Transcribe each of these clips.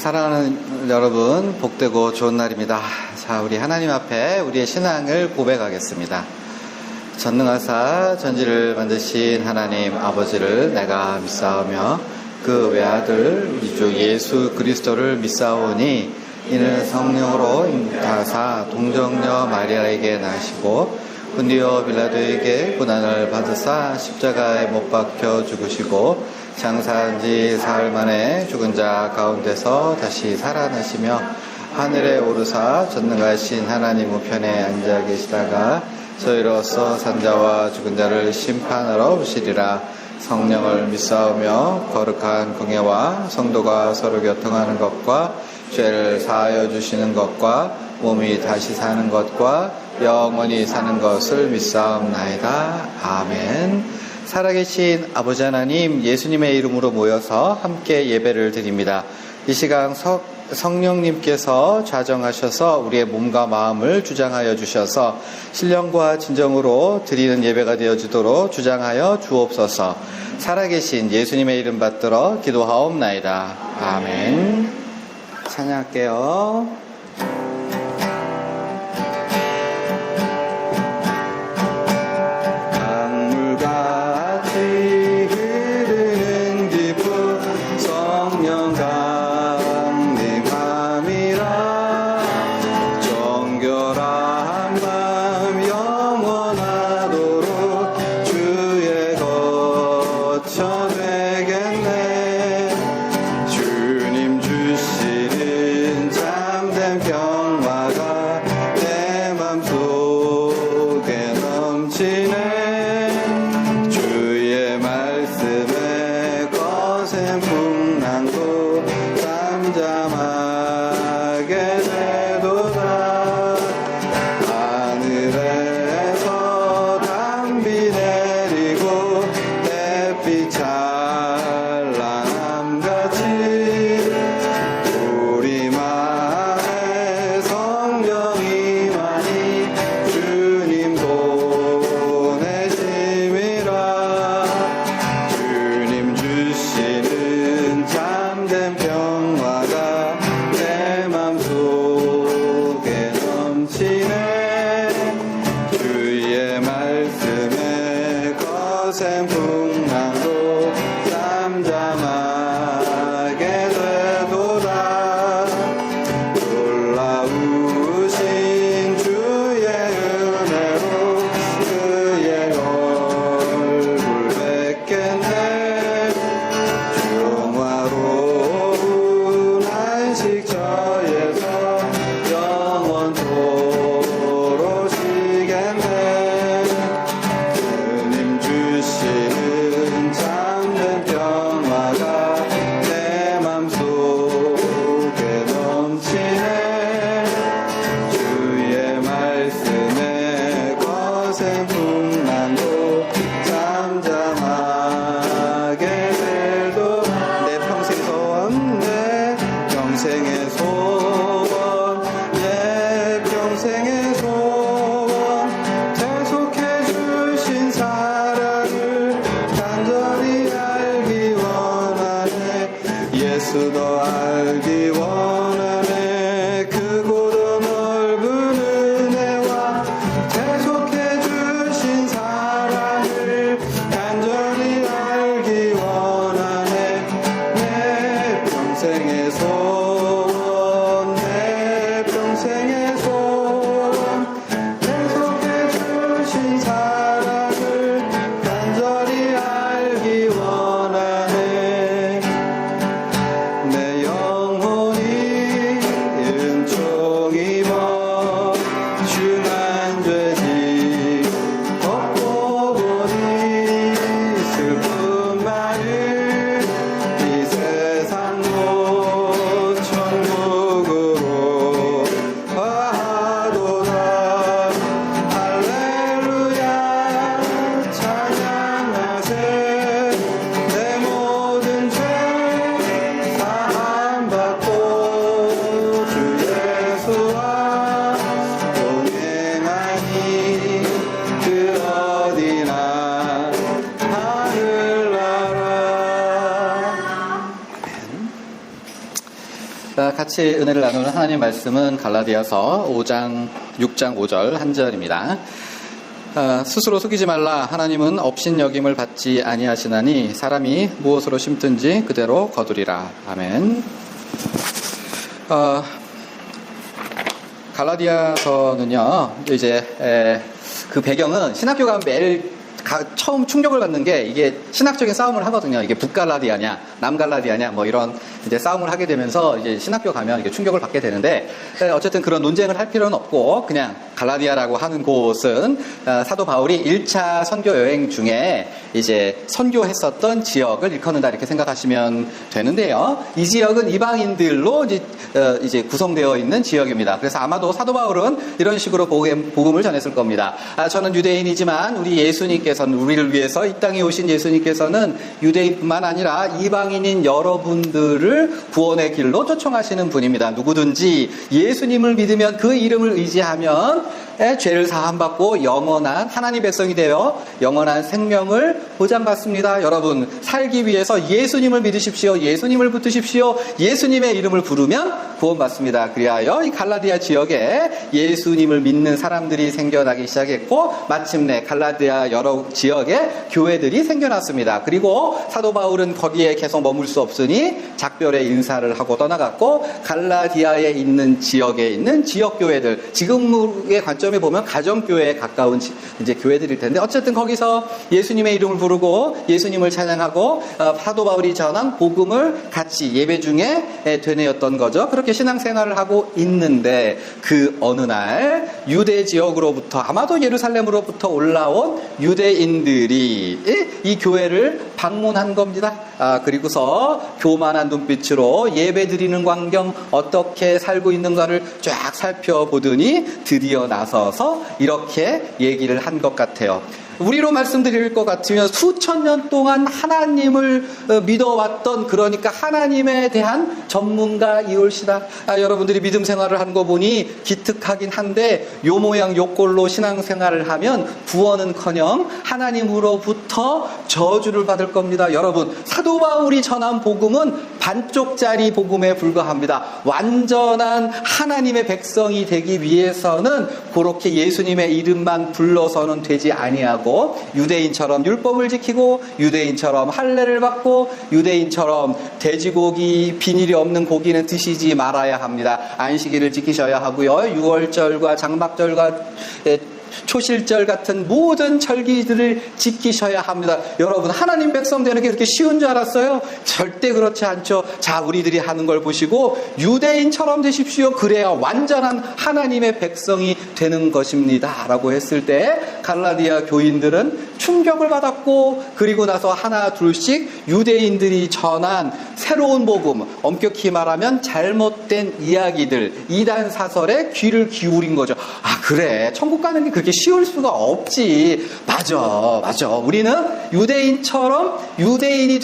사랑하는 여러분, 복되고 좋은 날입니다. 자, 우리 하나님 앞에 우리의 신앙을 고백하겠습니다. 전능하사 전지를 만드신 하나님 아버지를 내가 믿사오며 그 외아들 우리 주 예수 그리스도를 믿사오니 이는 성령으로 임하사 동정녀 마리아에게 나시고 본디오 빌라도에게 고난을 받으사 십자가에 못 박혀 죽으시고 장사한 지 사흘 만에 죽은 자 가운데서 다시 살아나시며 하늘에 오르사 전능하신 하나님 우편에 앉아 계시다가 저희로서 산자와 죽은 자를 심판하러 오시리라. 성령을 믿사오며 거룩한 공예와 성도가 서로 교통하는 것과 죄를 사하여 주시는 것과 몸이 다시 사는 것과 영원히 사는 것을 믿사옵나이다. 아멘. 살아계신 아버지 하나님, 예수님의 이름으로 모여서 함께 예배를 드립니다. 이 시간 성령님께서 좌정하셔서 우리의 몸과 마음을 주장하여 주셔서 신령과 진정으로 드리는 예배가 되어지도록 주장하여 주옵소서. 살아계신 예수님의 이름 받들어 기도하옵나이다. 아멘. 찬양할게요. 주시는 같이 은혜를 나누는 하나님 말씀은 갈라디아서 6장 5절 한 절입니다. 스스로 속이지 말라. 하나님은 업신여김을 받지 아니하시나니 사람이 무엇으로 심든지 그대로 거두리라. 아멘. 갈라디아서는요, 이제 그 배경은 신학교 가면 매일 처음 충격을 받는 게 이게 신학적인 싸움을 하거든요. 이게 북갈라디아냐, 남갈라디아냐, 뭐 이런 이제 싸움을 하게 되면서 이제 신학교 가면 이게 충격을 받게 되는데, 어쨌든 그런 논쟁을 할 필요는 없고 그냥 갈라디아라고 하는 곳은 사도 바울이 1차 선교 여행 중에 이제 선교했었던 지역을 일컫는다 이렇게 생각하시면 되는데요. 이 지역은 이방인들로 이제 구성되어 있는 지역입니다. 그래서 아마도 사도 바울은 이런 식으로 복음을 전했을 겁니다. 저는 유대인이지만 우리 예수님께서는 우리를 위해서 이 땅에 오신 예수님께서는 유대인뿐만 아니라 이방인인 여러분들을 구원의 길로 초청하시는 분입니다. 누구든지 예수님을 믿으면 그 이름을 의지하면 죄를 사함받고 영원한 하나님 백성이 되어 영원한 생명을 보장받습니다. 여러분, 살기 위해서 예수님을 믿으십시오. 예수님을 붙드십시오. 예수님의 이름을 부르면 구원받습니다. 그리하여 이 갈라디아 지역에 예수님을 믿는 사람들이 생겨나기 시작했고 마침내 갈라디아 여러 지역에 교회들이 생겨났습니다. 그리고 사도 바울은 거기에 계속 머물 수 없으니 작별의 인사를 하고 떠나갔고 갈라디아에 있는 지역에 있는 지역교회들, 지금의 관점에 보면 가정교회에 가까운 이제 교회들일 텐데 어쨌든 거기서 예수님의 이름을 부르고 예수님을 찬양하고 사도 바울이 전한 복음을 같이 예배 중에 되뇌었던 거죠. 그렇게 신앙생활을 하고 있는데 그 어느 날 유대 지역으로부터 아마도 예루살렘으로부터 올라온 유대인들이 이 교회를 방문한 겁니다. 그리고서 교만한 눈빛으로 예배 드리는 광경 어떻게 살고 있는가를 쫙 살펴보더니 드디어 나서서 이렇게 얘기를 한 것 같아요. 우리로 말씀드릴 것 같으면 수천 년 동안 하나님을 믿어왔던, 그러니까 하나님에 대한 전문가이올시다. 여러분들이 믿음 생활을 하는 거 보니 기특하긴 한데 요 모양 요 꼴로 신앙생활을 하면 구원은커녕 하나님으로부터 저주를 받을 겁니다. 여러분, 사도 바울이 전한 복음은 반쪽짜리 복음에 불과합니다. 완전한 하나님의 백성이 되기 위해서는 그렇게 예수님의 이름만 불러서는 되지 아니하고 유대인처럼 율법을 지키고 유대인처럼 할례를 받고 유대인처럼 돼지고기, 비닐이 없는 고기는 드시지 말아야 합니다. 안식일을 지키셔야 하고요. 유월절과 장막절과 초실절 같은 모든 절기들을 지키셔야 합니다. 여러분, 하나님 백성 되는 게 그렇게 쉬운 줄 알았어요? 절대 그렇지 않죠. 자, 우리들이 하는 걸 보시고 유대인처럼 되십시오. 그래야 완전한 하나님의 백성이 되는 것입니다. 라고 했을 때 갈라디아 교인들은 충격을 받았고, 그리고 나서 하나 둘씩 유대인들이 전한 새로운 복음, 엄격히 말하면 잘못된 이야기들, 이단 사설에 귀를 기울인 거죠. 그래, 천국 가는 게 그렇게 쉬울 수가 없지. 맞아. 우리는 유대인처럼 유대인이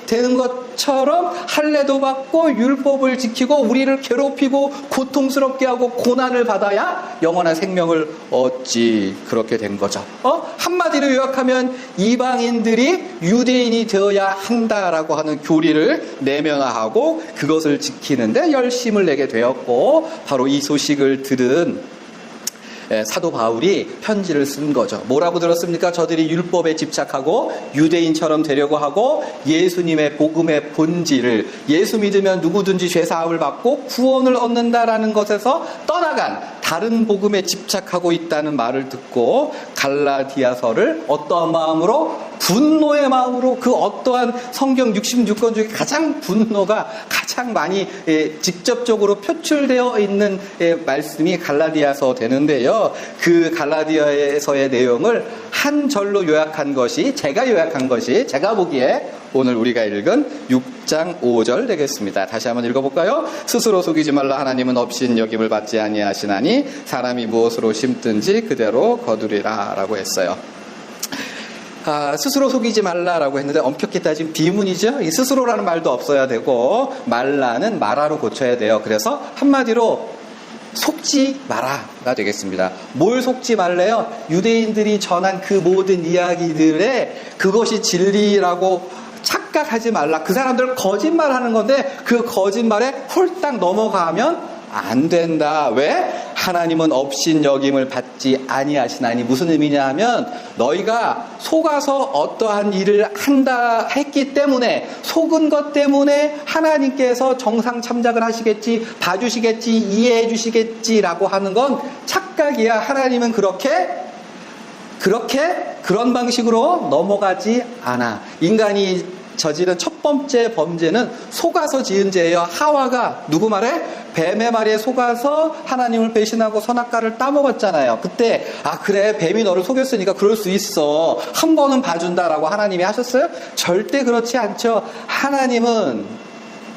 되는 것처럼 할례도 받고 율법을 지키고 우리를 괴롭히고 고통스럽게 하고 고난을 받아야 영원한 생명을 얻지. 그렇게 된 거죠. 한마디로 요약하면 이방인들이 유대인이 되어야 한다라고 하는 교리를 내면화하고 그것을 지키는데 열심을 내게 되었고, 바로 이 소식을 들은 사도 바울이 편지를 쓴 거죠. 뭐라고 들었습니까? 저들이 율법에 집착하고 유대인처럼 되려고 하고 예수님의 복음의 본질을, 예수 믿으면 누구든지 죄사함을 받고 구원을 얻는다라는 것에서 떠나간 다른 복음에 집착하고 있다는 말을 듣고 갈라디아서를 어떠한 마음으로? 분노의 마음으로, 그 어떠한 성경 66권 중에 가장 분노가 가장 많이 직접적으로 표출되어 있는 말씀이 갈라디아서 되는데요. 그 갈라디아서의 내용을 한 절로 요약한 것이, 제가 보기에 오늘 우리가 읽은 6장 5절 되겠습니다. 다시 한번 읽어볼까요? 스스로 속이지 말라. 하나님은 업신 여김을 받지 아니하시나니 사람이 무엇으로 심든지 그대로 거두리라 라고 했어요. 스스로 속이지 말라라고 했는데 엄격히 따지면 비문이죠. 이 스스로라는 말도 없어야 되고 말라는 말아로 고쳐야 돼요. 그래서 한마디로 속지 마라가 되겠습니다. 뭘 속지 말래요? 유대인들이 전한 그 모든 이야기들에 그것이 진리라고 착각하지 말라. 그 사람들 거짓말하는 건데 그 거짓말에 홀딱 넘어가면 안 된다. 왜? 하나님은 업신여김을 받지 아니하시나니. 무슨 의미냐 하면 너희가 속아서 어떠한 일을 했기 때문에, 속은 것 때문에 하나님께서 정상 참작을 하시겠지, 봐주시겠지, 이해해 주시겠지라고 하는 건 착각이야. 하나님은 그런 방식으로 넘어가지 않아. 인간이 저지른 첫 번째 범죄는 속아서 지은 죄예요. 하와가 누구 말에? 뱀의 말에 속아서 하나님을 배신하고 선악과를 따먹었잖아요. 그때 그래, 뱀이 너를 속였으니까 그럴 수 있어, 한 번은 봐준다라고 하나님이 하셨어요? 절대 그렇지 않죠. 하나님은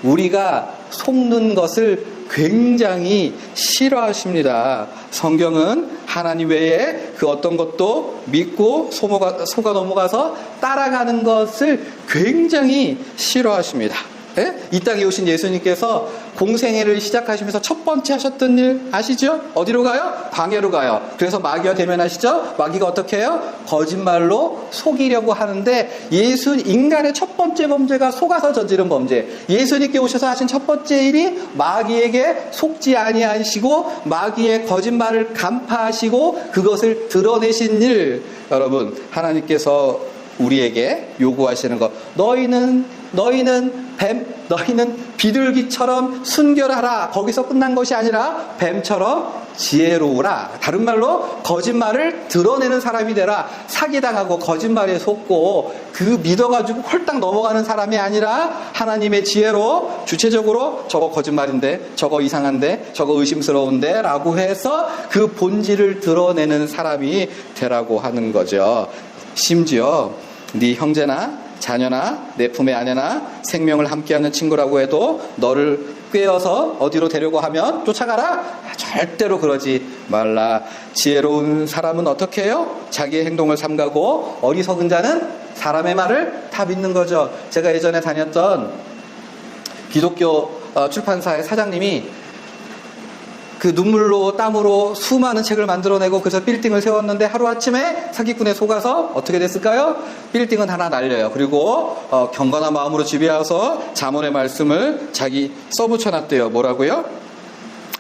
우리가 속는 것을 굉장히 싫어하십니다. 성경은 하나님 외에 그 어떤 것도 믿고 속아 넘어가서 따라가는 것을 굉장히 싫어하십니다. 예? 이 땅에 오신 예수님께서 공생애를 시작하시면서 첫 번째 하셨던 일 아시죠? 어디로 가요? 광야로 가요. 그래서 마귀와 대면하시죠? 마귀가 어떻게 해요? 거짓말로 속이려고 하는데, 인간의 첫 번째 범죄가 속아서 저지른 범죄. 예수님께 오셔서 하신 첫 번째 일이 마귀에게 속지 아니하시고 마귀의 거짓말을 간파하시고 그것을 드러내신 일. 여러분, 하나님께서 우리에게 요구하시는 것, 너희는 비둘기처럼 순결하라. 거기서 끝난 것이 아니라 뱀처럼 지혜로우라. 다른 말로 거짓말을 드러내는 사람이 되라. 사기당하고 거짓말에 속고 그 믿어가지고 홀딱 넘어가는 사람이 아니라 하나님의 지혜로 주체적으로 저거 거짓말인데, 저거 이상한데, 저거 의심스러운데 라고 해서 그 본질을 드러내는 사람이 되라고 하는 거죠. 심지어 네 형제나 자녀나 내 품의 아내나 생명을 함께하는 친구라고 해도 너를 꿰어서 어디로 데려고 하면 쫓아가라? 절대로 그러지 말라. 지혜로운 사람은 어떻게 해요? 자기의 행동을 삼가고, 어리석은 자는 사람의 말을 다 믿는 거죠. 제가 예전에 다녔던 기독교 출판사의 사장님이 그 눈물로 땀으로 수많은 책을 만들어내고 그래서 빌딩을 세웠는데, 하루아침에 사기꾼에 속아서 어떻게 됐을까요? 빌딩은 하나 날려요. 그리고 경건한 마음으로 집에 와서 잠언의 말씀을 자기 써붙여놨대요. 뭐라고요?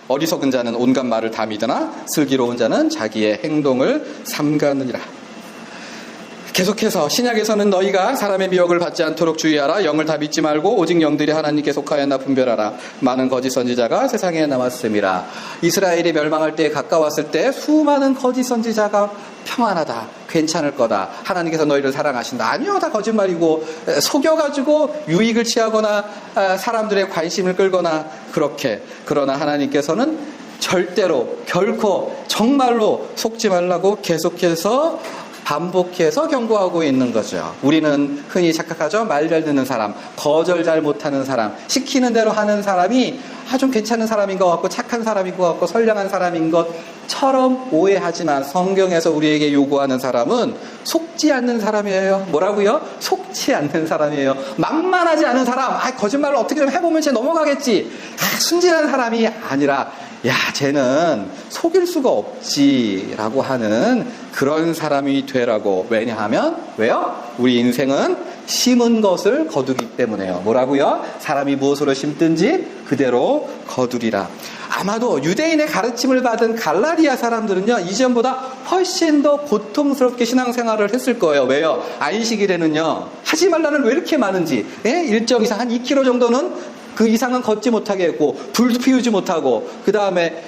어리석은 자는 온갖 말을 다 믿으나 슬기로운 자는 자기의 행동을 삼가느니라. 계속해서 신약에서는 너희가 사람의 미혹을 받지 않도록 주의하라. 영을 다 믿지 말고 오직 영들이 하나님께 속하였나 분별하라. 많은 거짓 선지자가 세상에 남았음이라. 이스라엘이 멸망할 때에 가까웠을 때 수많은 거짓 선지자가 평안하다, 괜찮을 거다, 하나님께서 너희를 사랑하신다. 아니요, 다 거짓말이고 속여가지고 유익을 취하거나 사람들의 관심을 끌거나 그렇게. 그러나 하나님께서는 절대로 결코 정말로 속지 말라고 계속해서 반복해서 경고하고 있는 거죠. 우리는 흔히 착각하죠. 말 잘 듣는 사람, 거절 잘 못하는 사람, 시키는 대로 하는 사람이 좀 괜찮은 사람인 것 같고 착한 사람인 것 같고 선량한 사람인 것처럼 오해하지만, 성경에서 우리에게 요구하는 사람은 속지 않는 사람이에요. 뭐라고요? 속지 않는 사람이에요. 만만하지 않은 사람. 거짓말을 어떻게 좀 해보면 쟤 넘어가겠지. 순진한 사람이 아니라, 쟤는 속일 수가 없지라고 하는 그런 사람이 되라고. 왜냐하면, 왜요? 우리 인생은 심은 것을 거두기 때문에요. 뭐라고요? 사람이 무엇으로 심든지 그대로 거두리라. 아마도 유대인의 가르침을 받은 갈라디아 사람들은요, 이전보다 훨씬 더 고통스럽게 신앙생활을 했을 거예요. 왜요? 안식일에는요, 하지 말라는 왜 이렇게 많은지, 일정 이상 한 2km 정도는 그 이상은 걷지 못하게 했고, 불도 피우지 못하고, 그 다음에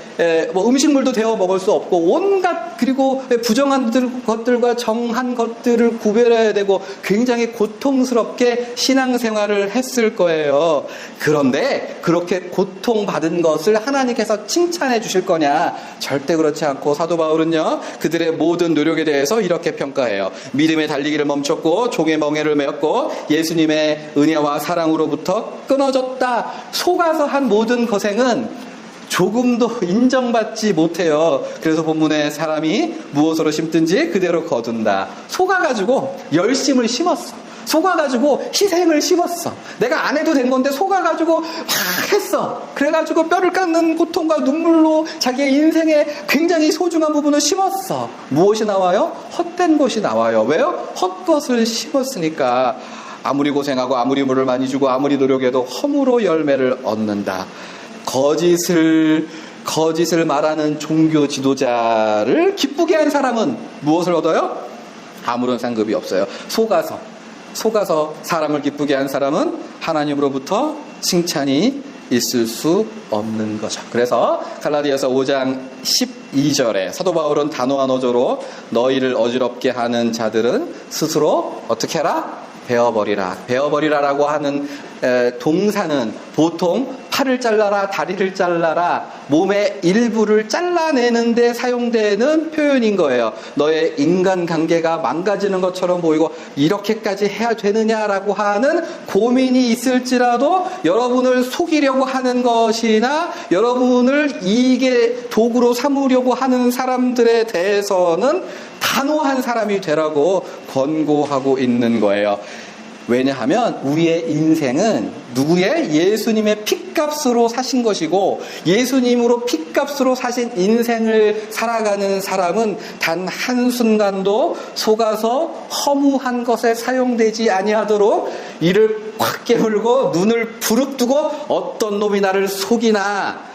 음식물도 데워 먹을 수 없고, 온갖, 그리고 부정한 것들과 정한 것들을 구별해야 되고, 굉장히 고통스럽게 신앙생활을 했을 거예요. 그런데 그렇게 고통받은 것을 하나님께서 칭찬해 주실 거냐? 절대 그렇지 않고, 사도 바울은요, 그들의 모든 노력에 대해서 이렇게 평가해요. 믿음의 달리기를 멈췄고 종의 멍에를 메었고 예수님의 은혜와 사랑으로부터 끊어졌다. 속아서 한 모든 고생은 조금도 인정받지 못해요. 그래서 본문에 사람이 무엇으로 심든지 그대로 거둔다. 속아가지고 열심을 심었어. 속아가지고 희생을 심었어. 내가 안 해도 된 건데 속아가지고 막 했어. 그래가지고 뼈를 깎는 고통과 눈물로 자기의 인생의 굉장히 소중한 부분을 심었어. 무엇이 나와요? 헛된 것이 나와요. 왜요? 헛것을 심었으니까. 아무리 고생하고 아무리 물을 많이 주고 아무리 노력해도 험으로 열매를 얻는다. 거짓을 말하는 종교 지도자를 기쁘게 한 사람은 무엇을 얻어요? 아무런 상급이 없어요. 속아서 사람을 기쁘게 한 사람은 하나님으로부터 칭찬이 있을 수 없는 거죠. 그래서 갈라디아서 5장 12절에 사도 바울은 단호한 어조로 너희를 어지럽게 하는 자들은 스스로 어떻게 해라? 베어버리라라고 하는 동사는 보통 팔을 잘라라, 다리를 잘라라, 몸의 일부를 잘라내는 데 사용되는 표현인 거예요. 너의 인간관계가 망가지는 것처럼 보이고 이렇게까지 해야 되느냐라고 하는 고민이 있을지라도 여러분을 속이려고 하는 것이나 여러분을 이익의 도구로 삼으려고 하는 사람들에 대해서는 단호한 사람이 되라고 권고하고 있는 거예요. 왜냐하면 우리의 인생은 누구의? 예수님의 핏값으로 사신 것이고 예수님으로 핏값으로 사신 인생을 살아가는 사람은 단 한순간도 속아서 허무한 것에 사용되지 아니하도록 이를 꽉 깨물고 눈을 부릅뜨고 어떤 놈이 나를 속이나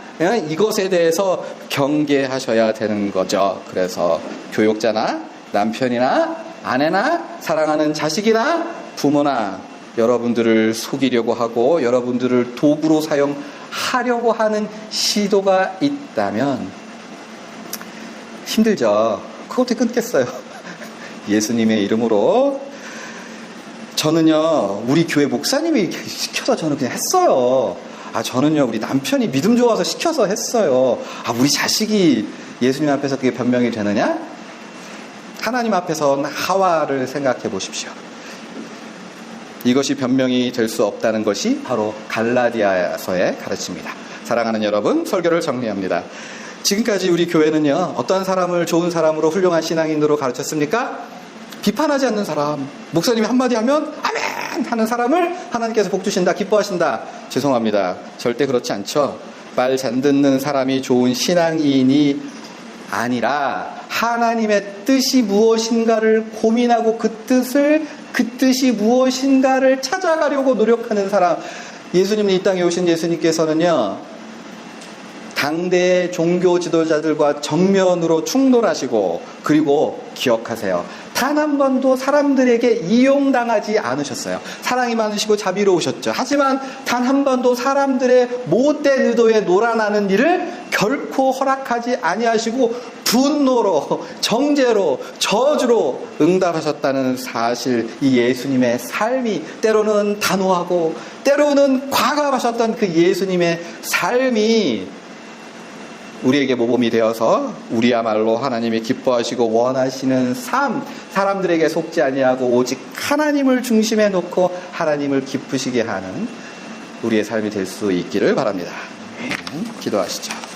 이것에 대해서 경계하셔야 되는 거죠. 그래서 교육자나 남편이나 아내나 사랑하는 자식이나 부모나 여러분들을 속이려고 하고 여러분들을 도구로 사용하려고 하는 시도가 있다면 힘들죠. 그거 어떻게 끊겠어요? 예수님의 이름으로 저는요 우리 교회 목사님이 시켜서 저는 그냥 했어요. 저는요 우리 남편이 믿음 좋아서 시켜서 했어요. 우리 자식이 예수님 앞에서 그게 변명이 되느냐? 하나님 앞에서는 하와를 생각해 보십시오. 이것이 변명이 될 수 없다는 것이 바로 갈라디아서의 가르침입니다. 사랑하는 여러분, 설교를 정리합니다. 지금까지 우리 교회는요 어떤 사람을 좋은 사람으로 훌륭한 신앙인으로 가르쳤습니까? 비판하지 않는 사람, 목사님이 한마디 하면 아멘 하는 사람을 하나님께서 복 주신다, 기뻐하신다. 죄송합니다, 절대 그렇지 않죠. 말 잘 듣는 사람이 좋은 신앙인이 아니라 하나님의 뜻이 무엇인가를 고민하고 그 뜻이 무엇인가를 찾아가려고 노력하는 사람. 예수님이 이 땅에 오신 예수님께서는요 당대의 종교 지도자들과 정면으로 충돌하시고, 그리고 기억하세요, 단 한 번도 사람들에게 이용당하지 않으셨어요. 사랑이 많으시고 자비로우셨죠. 하지만 단 한 번도 사람들의 못된 의도에 놀아나는 일을 결코 허락하지 아니하시고 분노로, 정죄로, 저주로 응답하셨다는 사실, 이 예수님의 삶이 때로는 단호하고 때로는 과감하셨던 그 예수님의 삶이 우리에게 모범이 되어서 우리야말로 하나님이 기뻐하시고 원하시는 삶, 사람들에게 속지 아니하고 오직 하나님을 중심에 놓고 하나님을 기쁘시게 하는 우리의 삶이 될 수 있기를 바랍니다. 기도하시죠.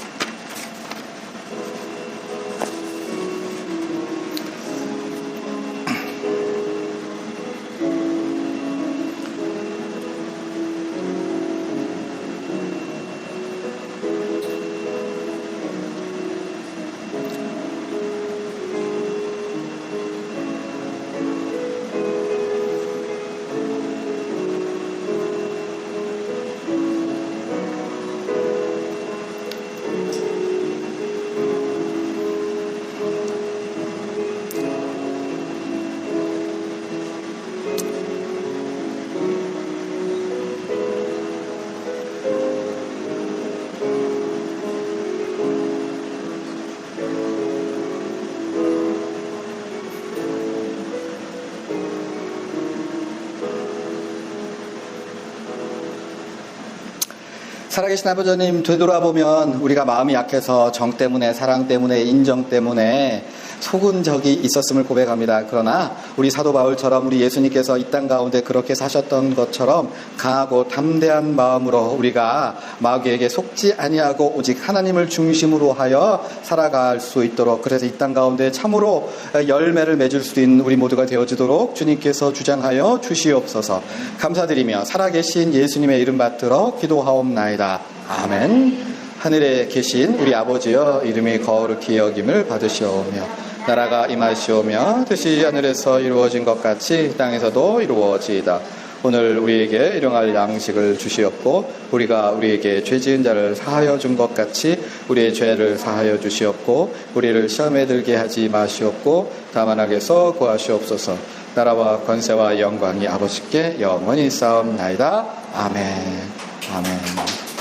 살아계신 아버지님, 되돌아보면 우리가 마음이 약해서 정 때문에, 사랑 때문에, 인정 때문에 속은 적이 있었음을 고백합니다. 그러나 우리 사도 바울처럼 우리 예수님께서 이 땅 가운데 그렇게 사셨던 것처럼 강하고 담대한 마음으로 우리가 마귀에게 속지 아니하고 오직 하나님을 중심으로 하여 살아갈 수 있도록, 그래서 이 땅 가운데 참으로 열매를 맺을 수 있는 우리 모두가 되어지도록 주님께서 주장하여 주시옵소서. 감사드리며 살아계신 예수님의 이름 받들어 기도하옵나이다. 아멘. 하늘에 계신 우리 아버지여, 이름이 거룩히 여김을 받으시오며 나라가 임하시오며 뜻이 하늘에서 이루어진 것 같이 땅에서도 이루어지이다. 오늘 우리에게 일용할 양식을 주시옵고 우리가 우리에게 죄 지은 자를 사하여 준 것 같이 우리의 죄를 사하여 주시옵고 우리를 시험에 들게 하지 마시옵고 다만 악에서 구하시옵소서. 나라와 권세와 영광이 아버지께 영원히 있사옵나이다. 아멘. 아멘.